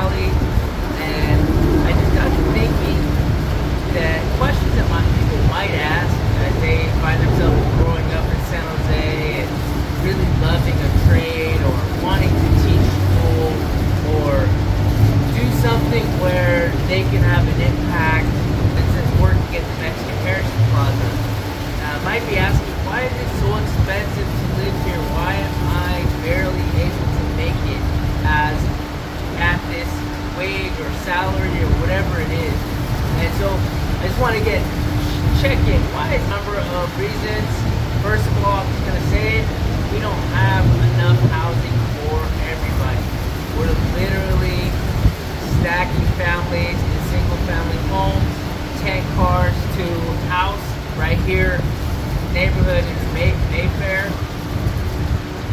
Valley, and I just got to thinking that questions that my people might ask as they find themselves growing up in San Jose and really loving a trade or wanting to teach school or do something where they can have an impact that says working at the Mexican Heritage Plaza. Might be asking, why is it so expensive to live here? Why am I barely able to make it as at this wage or salary or whatever it is? And so I just want to check in. Why is a number of reasons? First of all, I'm just going to say it, we don't have enough housing for everybody. We're literally stacking families in single family homes, 10 cars to house right here, neighborhood in Mayfair.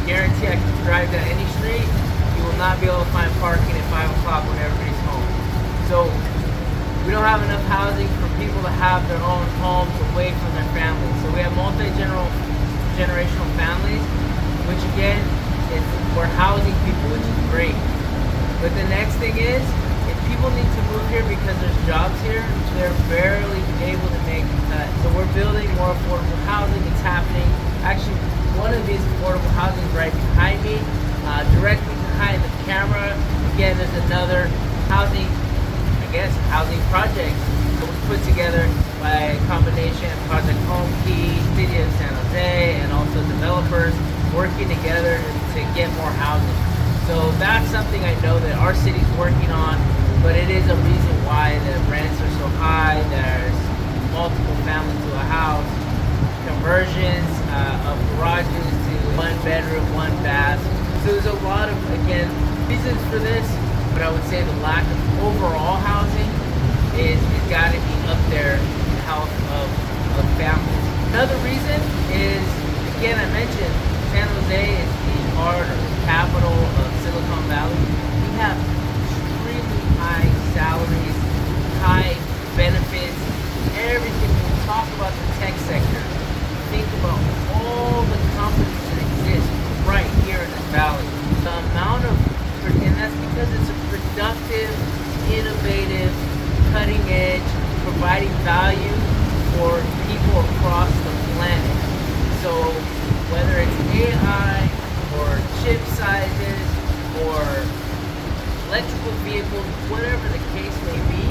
Guarantee I can drive down any street. You will not be able to find parking at 5 o'clock when everybody's home. So we don't have enough housing for people to have their own homes away from their families. So we have multi-generational families, which again, we're housing people, which is great. But the next thing is, if people need to move here because there's jobs here, they're barely able to make the cut. So we're building more affordable housing. It's happening. Actually, one of these affordable housing is right behind me, directly behind the camera. Again, there's another housing project that was put together by a combination of Project Home Key, City of San Jose, and also developers working together to get more housing. So that's something I know that our city's working on, but it is a reason why the rents are so high. There's multiple families to a house, conversions of garages to 1 bedroom, 1 bath. So there's a lot of, again, reasons for this, but I would say the lack of overall housing is got to be up there in the health of families. Another reason is, again, I mentioned San Jose is the heart or the capital of Silicon Valley. We have extremely high salaries, high benefits, everything. When we talk about the tech sector, think about all the companies that exist right here in this valley. The amount of, and that's because it's a productive, innovative, cutting edge, providing value for people across the planet. So whether it's AI or chip sizes or electrical vehicles, whatever the case may be,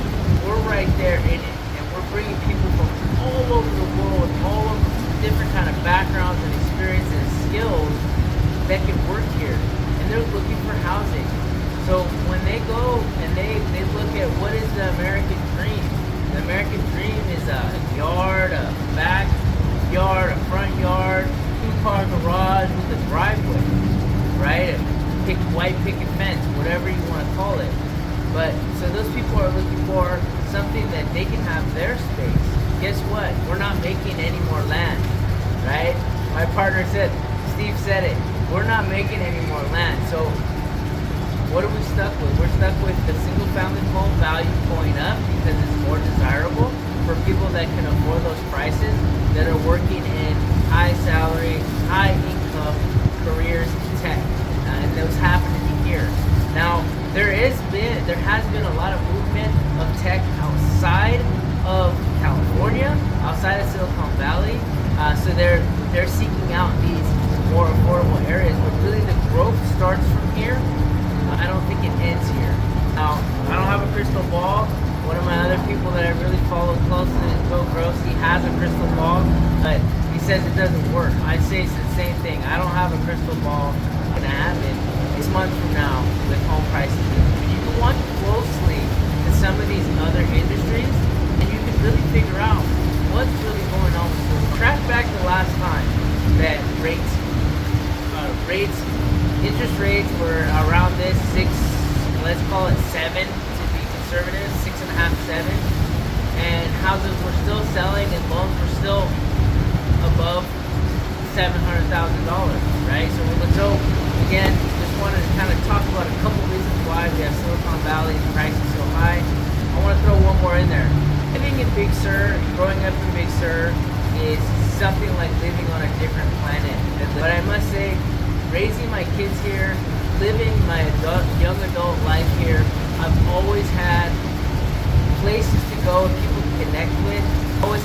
we're right there in it. And we're bringing people from all over the world, all over different kind of backgrounds and experiences and skills that can work here. And they're looking for housing. So when they go and they look at what is the American dream, the American dream is a yard, a backyard, a front yard, 2-car garage with a driveway, right? A white picket fence, whatever you want to call it. But so those people are looking for something that they can have their space. Guess what? We're not making any more land, right? My partner said, Steve said it, we're not making any more land. So what are we stuck with? We're stuck with the single family home value going up because it's more desirable for people that can afford those prices, that are working in high salary, high income careers in tech. And those happen to be here. Now, there has been a lot of movement of tech outside of California, outside of Silicon Valley. So they're seeking out these more affordable areas, but really the growth starts from here. I don't think it ends here. Now, I don't have a crystal ball. One of my other people that I really follow closely is Bill Gross. He has a crystal ball, but he says it doesn't work. I say it's the same thing. I don't have a crystal ball. What's going to happen 6 months from now with home prices? If you watch closely to some of these other industries, and you can really figure out what's really going on with them. Track back the last time that interest rates were around this 6, let's call it 7 to be conservative, 6.5, 7, and houses were still selling and loans were still above $700,000, right? So again, just wanted to kind of talk about a couple reasons why we have Silicon Valley prices so high. I want to throw one more in there. Living in Big Sur, growing up in Big Sur, is something like living on a different planet. But I must say, raising my kids here, living my young adult life here, I've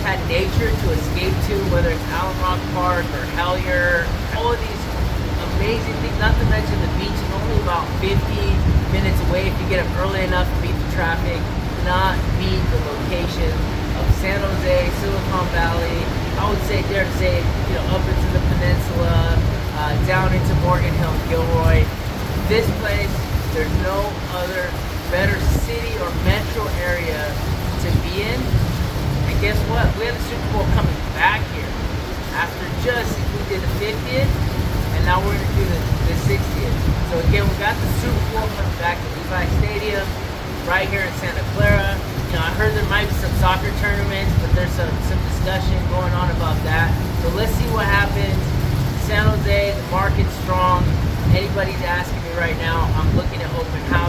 had nature to escape to, whether it's Allen Rock Park or Hellier, all of these amazing things, not to mention the beach is only about 50 minutes away if you get up early enough to beat the traffic, not beat the location of San Jose, Silicon Valley. I would say, dare to say, up into the peninsula, down into Morgan Hill, Gilroy. This place, there's no other better city or metro area to be in. And guess what? We have the Super Bowl coming back here. After we did the 50th, and now we're gonna do the 60th. So again, we got the Super Bowl coming back to Levi Stadium, right here in Santa Clara. I heard there might be some soccer tournaments, but there's some discussion going on about that. So let's see what happens. San Jose, the market's strong. Anybody's asking me right now, I'm looking at open house.